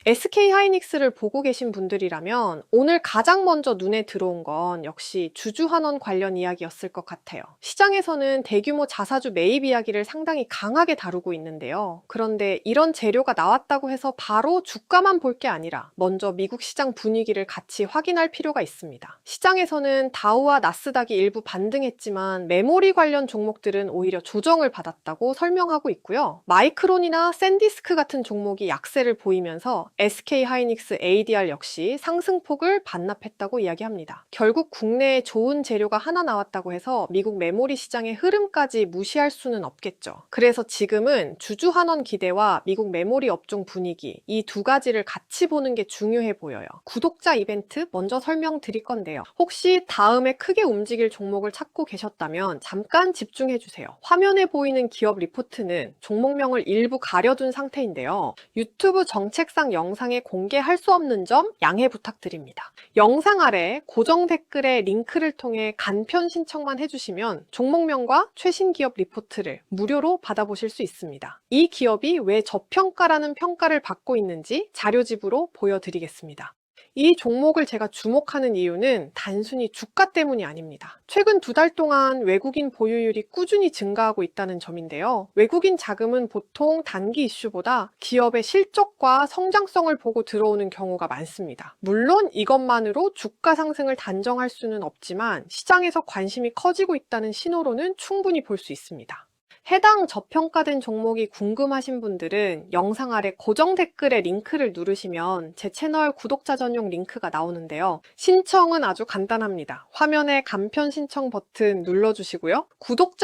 SK하이닉스를 보고 계신 분들이라면 오늘 가장 먼저 눈에 들어온 건 역시 주주환원 관련 이야기였을 것 같아요. 시장에서는 대규모 자사주 매입 이야기를 상당히 강하게 다루고 있는데요. 그런데 이런 재료가 나왔다고 해서 바로 주가만 볼 게 아니라 먼저 미국 시장 분위기를 같이 확인할 필요가 있습니다. 시장에서는 다우와 나스닥이 일부 반등했지만 메모리 관련 종목들은 오히려 조정을 받았다고 설명하고 있고요. 마이크론이나 샌디스크 같은 종목이 약세를 보이면서 SK하이닉스 ADR 역시 상승폭을 반납했다고 이야기합니다. 결국 국내에 좋은 재료가 하나 나왔다고 해서 미국 메모리 시장의 흐름까지 무시할 수는 없겠죠. 그래서 지금은 주주환원 기대와 미국 메모리 업종 분위기 이 두 가지를 같이 보는 게 중요해 보여요. 구독자 이벤트 먼저 설명드릴 건데요. 혹시 다음에 크게 움직일 종목을 찾고 계셨다면 잠깐 집중해 주세요. 화면에 보이는 기업 리포트는 종목명을 일부 가려둔 상태인데요. 유튜브 정책상 영상에 공개할 수 없는 점 양해 부탁드립니다. 영상 아래 고정 댓글에 링크를 통해 간편 신청만 해주시면 종목명과 최신 기업 리포트를 무료로 받아보실 수 있습니다. 이 기업이 왜 저평가라는 평가를 받고 있는지 자료집으로 보여드리겠습니다. 이 종목을 제가 주목하는 이유는 단순히 주가 때문이 아닙니다. 최근 2달 동안 외국인 보유율이 꾸준히 증가하고 있다는 점인데요. 외국인 자금은 보통 단기 이슈보다 기업의 실적과 성장성을 보고 들어오는 경우가 많습니다. 물론 이것만으로 주가 상승을 단정할 수는 없지만 시장에서 관심이 커지고 있다는 신호로는 충분히 볼 수 있습니다. 해당 저평가된 종목이 궁금하신 분들은 영상 아래 고정 댓글에 링크를 누르시면 제 채널 구독자 전용 링크가 나오는데요. 신청은 아주 간단합니다. 화면에 간편 신청 버튼 눌러주시고요.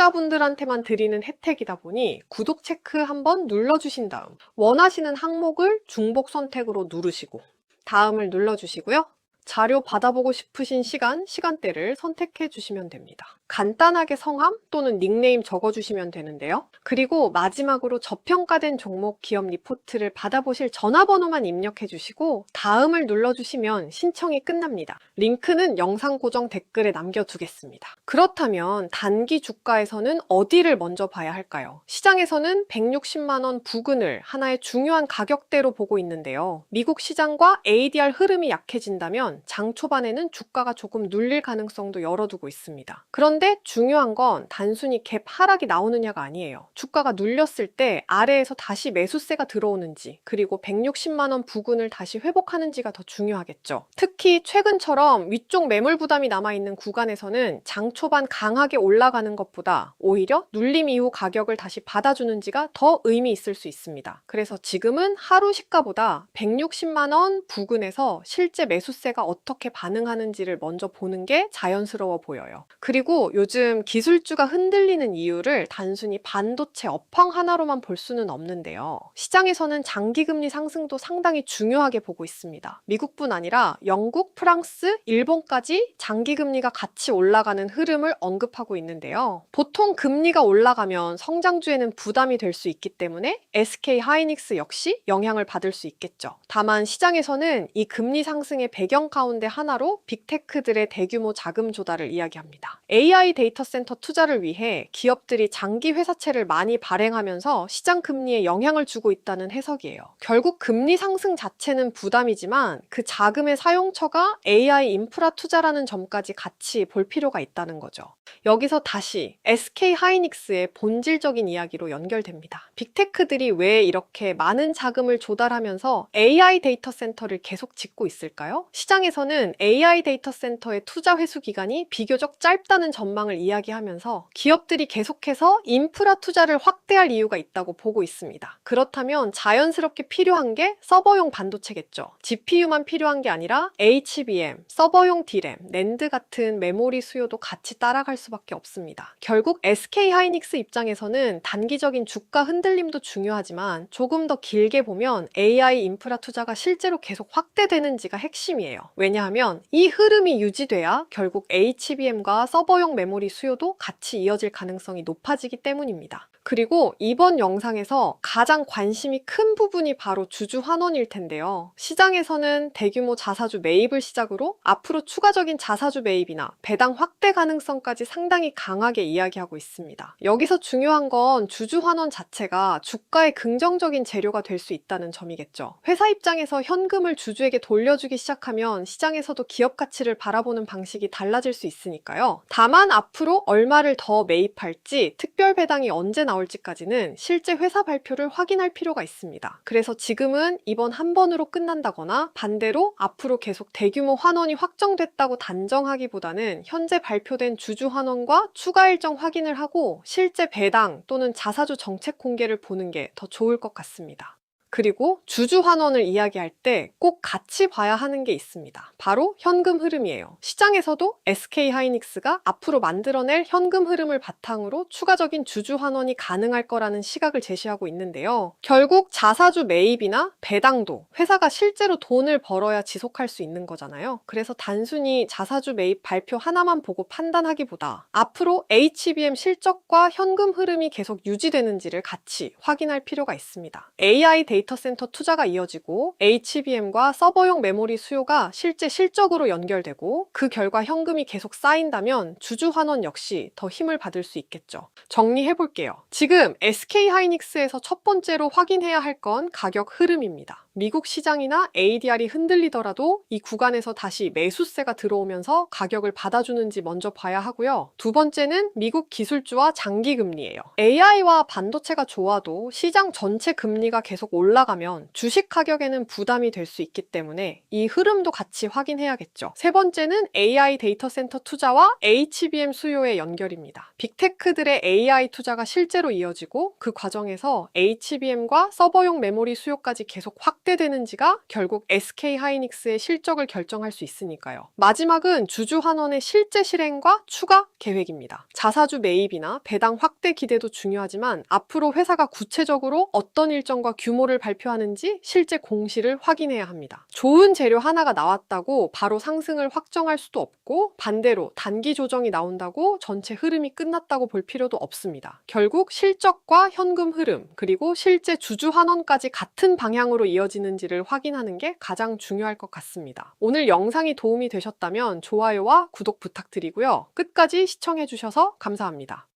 구독자분들한테만 드리는 혜택이다 보니 구독 체크 한번 눌러주신 다음 원하시는 항목을 중복 선택으로 누르시고 다음을 눌러주시고요. 자료 받아보고 싶으신 시간대를 선택해 주시면 됩니다. 간단하게 성함 또는 닉네임 적어주시면 되는데요. 그리고 마지막으로 저평가된 종목 기업 리포트를 받아보실 전화번호만 입력해 주시고 다음을 눌러주시면 신청이 끝납니다. 링크는 영상 고정 댓글에 남겨두겠습니다. 그렇다면 단기 주가에서는 어디를 먼저 봐야 할까요? 시장에서는 160만 원 부근을 하나의 중요한 가격대로 보고 있는데요. 미국 시장과 ADR 흐름이 약해진다면 장 초반에는 주가가 조금 눌릴 가능성도 열어두고 있습니다. 그런데 중요한 건 단순히 갭 하락이 나오느냐가 아니에요. 주가가 눌렸을 때 아래에서 다시 매수세가 들어오는지 그리고 160만 원 부근을 다시 회복하는지가 더 중요하겠죠. 특히 최근처럼 위쪽 매물 부담이 남아있는 구간에서는 장 초반 강하게 올라가는 것보다 오히려 눌림 이후 가격을 다시 받아주는지가 더 의미 있을 수 있습니다. 그래서 지금은 하루 시가보다 160만 원 부근에서 실제 매수세가 어떻게 반응하는지를 먼저 보는 게 자연스러워 보여요. 그리고 요즘 기술주가 흔들리는 이유를 단순히 반도체 업황 하나로만 볼 수는 없는데요. 시장에서는 장기금리 상승도 상당히 중요하게 보고 있습니다. 미국뿐 아니라 영국, 프랑스, 일본까지 장기금리가 같이 올라가는 흐름을 언급하고 있는데요. 보통 금리가 올라가면 성장주에는 부담이 될 수 있기 때문에 SK하이닉스 역시 영향을 받을 수 있겠죠. 다만 시장에서는 이 금리 상승의 배경 가운데 하나로 빅테크들의 대규모 자금 조달을 이야기합니다. AI 데이터 센터 투자를 위해 기업들이 장기 회사채를 많이 발행하면서 시장 금리에 영향을 주고 있다는 해석이에요. 결국 금리 상승 자체는 부담이지만 그 자금의 사용처가 AI 인프라 투자라는 점까지 같이 볼 필요가 있다는 거죠. 여기서 다시 SK하이닉스의 본질적인 이야기로 연결됩니다. 빅테크들이 왜 이렇게 많은 자금을 조달하면서 AI 데이터 센터를 계속 짓고 있을까요? 시장에서는 AI 데이터 센터의 투자 회수 기간이 비교적 짧다는 전망을 이야기하면서 기업들이 계속해서 인프라 투자를 확대할 이유가 있다고 보고 있습니다. 그렇다면 자연스럽게 필요한 게 서버용 반도체겠죠. GPU만 필요한 게 아니라 HBM, 서버용 DRAM, 낸드 같은 메모리 수요도 같이 따라갈 수밖에 없습니다. 결국 SK하이닉스 입장에서는 단기적인 주가 흔들림도 중요하지만 조금 더 길게 보면 AI 인프라 투자가 실제로 계속 확대되는지가 핵심이에요. 왜냐하면 이 흐름이 유지돼야 결국 HBM과 서버용 메모리 수요도 같이 이어질 가능성이 높아지기 때문입니다. 그리고 이번 영상에서 가장 관심이 큰 부분이 바로 주주 환원일 텐데요. 시장에서는 대규모 자사주 매입을 시작으로 앞으로 추가적인 자사주 매입이나 배당 확대 가능성까지 상당히 강하게 이야기하고 있습니다. 여기서 중요한 건 주주 환원 자체가 주가의 긍정적인 재료가 될 수 있다는 점이겠죠. 회사 입장에서 현금을 주주에게 돌려주기 시작하면 시장에서도 기업 가치를 바라보는 방식이 달라질 수 있으니까요. 다만 앞으로 얼마를 더 매입할지, 특별 배당이 언제 나올지까지는 실제 회사 발표를 확인할 필요가 있습니다. 그래서 지금은 이번 한 번으로 끝난다거나 반대로 앞으로 계속 대규모 환원이 확정됐다고 단정하기보다는 현재 발표된 주주 환원과 추가 일정 확인을 하고 실제 배당 또는 자사주 정책 공개를 보는 게 더 좋을 것 같습니다. 그리고 주주 환원을 이야기할 때 꼭 같이 봐야 하는 게 있습니다. 바로 현금 흐름이에요. 시장에서도 SK하이닉스가 앞으로 만들어낼 현금 흐름을 바탕으로 추가적인 주주 환원이 가능할 거라는 시각을 제시하고 있는데요. 결국 자사주 매입이나 배당도 회사가 실제로 돈을 벌어야 지속할 수 있는 거잖아요. 그래서 단순히 자사주 매입 발표 하나만 보고 판단하기보다 앞으로 HBM 실적과 현금 흐름이 계속 유지되는지를 같이 확인할 필요가 있습니다. AI 데이터 센터 투자가 이어지고 HBM과 서버용 메모리 수요가 실제 실적으로 연결되고 그 결과 현금이 계속 쌓인다면 주주 환원 역시 더 힘을 받을 수 있겠죠. 정리해 볼게요. 지금 SK하이닉스에서 첫 번째로 확인해야 할 건 가격 흐름입니다. 미국 시장이나 ADR이 흔들리더라도 이 구간에서 다시 매수세가 들어오면서 가격을 받아주는지 먼저 봐야 하고요. 두 번째는 미국 기술주와 장기 금리예요. AI와 반도체가 좋아도 시장 전체 금리가 계속 올라가면 주식 가격에는 부담이 될 수 있기 때문에 이 흐름도 같이 확인해야겠죠. 세 번째는 AI 데이터 센터 투자와 HBM 수요의 연결입니다. 빅테크들의 AI 투자가 실제로 이어지고 그 과정에서 HBM과 서버용 메모리 수요까지 계속 확대되는지가 결국 SK하이닉스의 실적을 결정할 수 있으니까요. 마지막은 주주 환원의 실제 실행과 추가 계획입니다. 자사주 매입이나 배당 확대 기대도 중요하지만 앞으로 회사가 구체적으로 어떤 일정과 규모를 발표하는지 실제 공시를 확인해야 합니다. 좋은 재료 하나가 나왔다고 바로 상승을 확정할 수도 없고 반대로 단기 조정이 나온다고 전체 흐름이 끝났다고 볼 필요도 없습니다. 결국 실적과 현금 흐름 그리고 실제 주주 환원까지 같은 방향으로 이어지는지를 확인하는 게 가장 중요할 것 같습니다. 오늘 영상이 도움이 되셨다면 좋아요와 구독 부탁드리고요. 끝까지 시청해 주셔서 감사합니다.